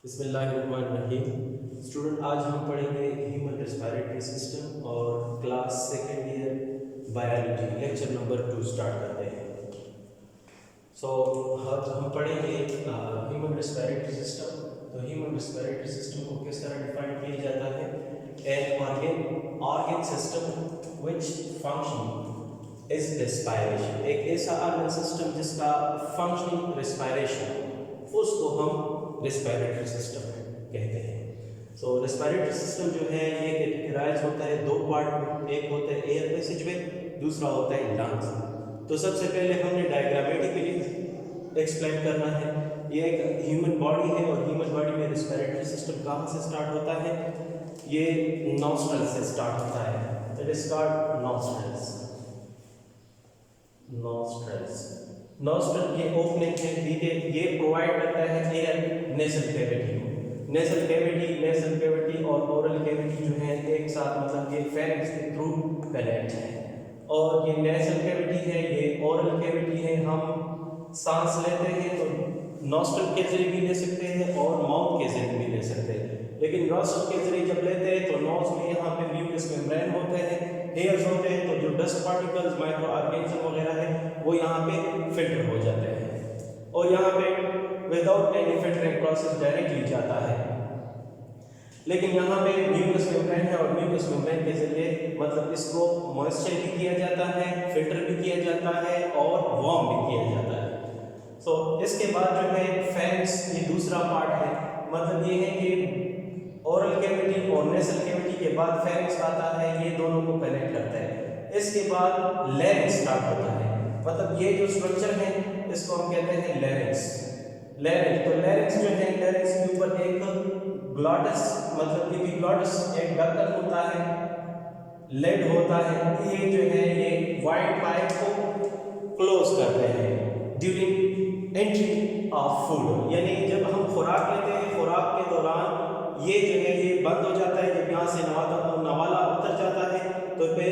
बिस्मिल्लाहिर्रहमानिर्रहीम। स्टूडेंट, आज हम पढ़ेंगे ह्यूमन रेस्पिरेटरी सिस्टम और class second year biology lecture number 2 start करते हैं। आज हम पढ़ेंगे ह्यूमन रेस्पिरेटरी सिस्टम। तो ह्यूमन रेस्पिरेटरी सिस्टम को किस तरह डिफाइन किया जाता है? An organ system which function is respiration. एक ऐसा ऑर्गन सिस्टम जिसका फंक्शनिंग रेस्पिरेशन, उसको हम रेस्पिरेटरी सिस्टम कहते हैं। रेस्पिरेटरी सिस्टम जो है ये कैटेगराइज होता है दो पार्ट में। एक होता है एयर पैसेजवे, दूसरा होता है लंग्स। तो सबसे पहले हमने डायग्रामेटिकली एक्सप्लेन करना है। ये एक ह्यूमन बॉडी है और ह्यूमन बॉडी में रेस्पिरेटरी सिस्टम कहाँ से स्टार्ट होता है? ये नॉस्ट्रल से स्टार्ट होता है। That is called nostrils. Nostril ये ओपनिंग है, ठीक है। ये प्रोवाइड करता है एयर नेसल कैविटी को। नेसल कैविटी और ओरल कैविटी जो है एक साथ, मतलब ये फेरिंक्स के थ्रू कनेक्ट है। और ये नेसल कैविटी है, ये ओरल कैविटी है। हम सांस लेते हैं तो नॉस्ट्रल के जरिए भी ले सकते हैं और माउथ के जरिए भी ले सकते हैं। लेकिन नॉस्ट्रल के जरिए जब लेते हैं तो नोज में यहाँ पे म्यूकस मेम्ब्रेन होते हैं, हेयर्स होते हैं, तो जो डस्ट पार्टिकल्स, माइक्रो ऑर्गेनिज्म वगैरह है वो यहाँ पे फिल्टर हो जाते हैं और यहाँ पे without any filtering process directly जाता है। लेकिन यहाँ पे म्यूकस मेम्ब्रेन है और म्यूकस मेम्ब्रेन के जरिए मतलब इसको मॉइस्चर भी किया जाता है, फिल्टर भी किया जाता है और वार्म भी किया जाता है। इसके बाद जो है फेरिंक्स, ये दूसरा पार्ट है। मतलब ये है कि ओरल कैविटी और नेसल कैविटी के बाद फेरिंक्स आता है, ये दोनों को कनेक्ट करता है। इसके बाद लैरिंक्स स्टार्ट होता है। मतलब ये जो स्ट्रक्चर है इसको हम कहते हैं लैरिंक्स। तो लैरिंक्स जो है, लैरिंक्स के ऊपर एक ग्लॉटिस, मतलब एपिग्लॉटिस एक ढक्कन होता है, लेड होता है। ये जो है ये वाइड पाइप को क्लोज करते हैं ड्यूरिंग एंट्री ऑफ फूड। यानी जब हम खुराक लेते हैं, खुराक के दौरान ये जो है ये बंद हो जाता है। जब यहाँ से नवाला उतर जाता है तो फिर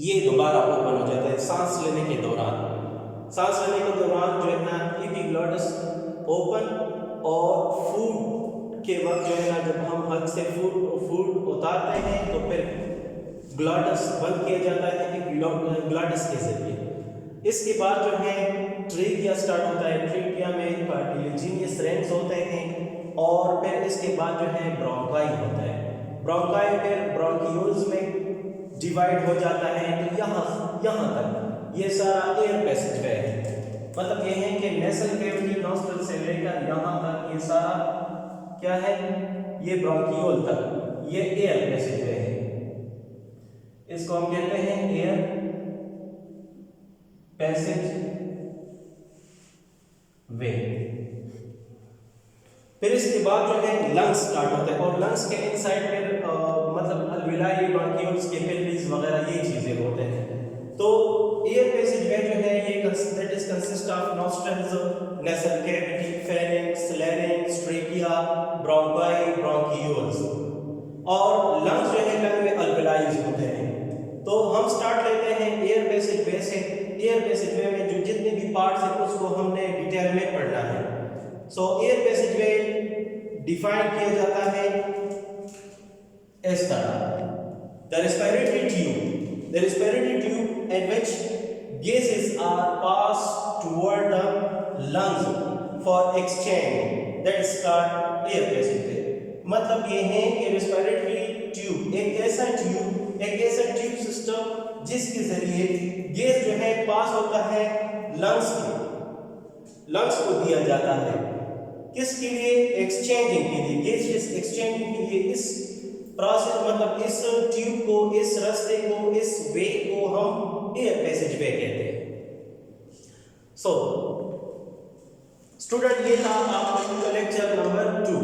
ये दोबारा ओपन हो जाता है सांस लेने के दौरान। जो है ना एपिग्लॉटिस ओपन, और फूड के वक्त जो है ना जब हम हद से फूड उतारते हैं तो फिर ग्लॉटिस बंद किया जाता है ग्लॉटिस के जरिए। इसके बाद जो है ट्रेकिया स्टार्ट होता है। ट्रेकिया में कार्टिलेजिनियस रेंज होते हैं और फिर इसके बाद जो है ब्रोंकाई होता है। ब्रोंकाई फिर ब्रोंकियोल्स में डिवाइड हो जाता है। तो यहाँ तक ये सारा एयर पैसेजवे है। मतलब ये है कि नेसल कैविटी, नॉस्ट्रल से लेकर यहाँ तक ये सारा क्या है, ये ब्रोंकियोल तक ये एयर पैसेजवे है। इसको हम कहते हैं एयर पैसेज वे। फिर इसके बाद जो है लंग्स स्टार्ट होता है और लंग्स के इनसाइड फिर मतलब अल्विलाई, ब्रोंकियोल्स, कैपिलरीज वगैरह ये चीजें होते हैं। तो एयर पैसेजवे जो है ये that is consist of nostrils, nasal cavity, pharynx, larynx, trachea, bronchi, bronchioles. और लंग्स जो है लंग में अल्विलाइज होते हैं। तो हम स्टार्ट लेते हैं एयर पैसेजवे से। एयर पैसेजवे में जो जितने भी पार्ट्स हैं उसको हमने डिटेल में पढ़ना है। एयर पैसेजवे डिफाइन किया जाता है इस तरह। The respiratory tube in which gases are passed toward the lungs for exchange, that is called air passageway। मतलब ये है कि रेस्पिरेटरी ट्यूब एक ऐसा ट्यूब सिस्टम जिसके जरिए गैस जो है पास होता है लंग्स को दिया जाता है। किसके लिए? एक्सचेंजिंग के लिए, गैसेस एक्सचेंजिंग के लिए। इस प्रोसेस मतलब इस ट्यूब को, इस रास्ते को, इस वे को हम एयर पैसेजवे कहते हैं। स्टूडेंट, ये था आपका लेक्चर नंबर 2।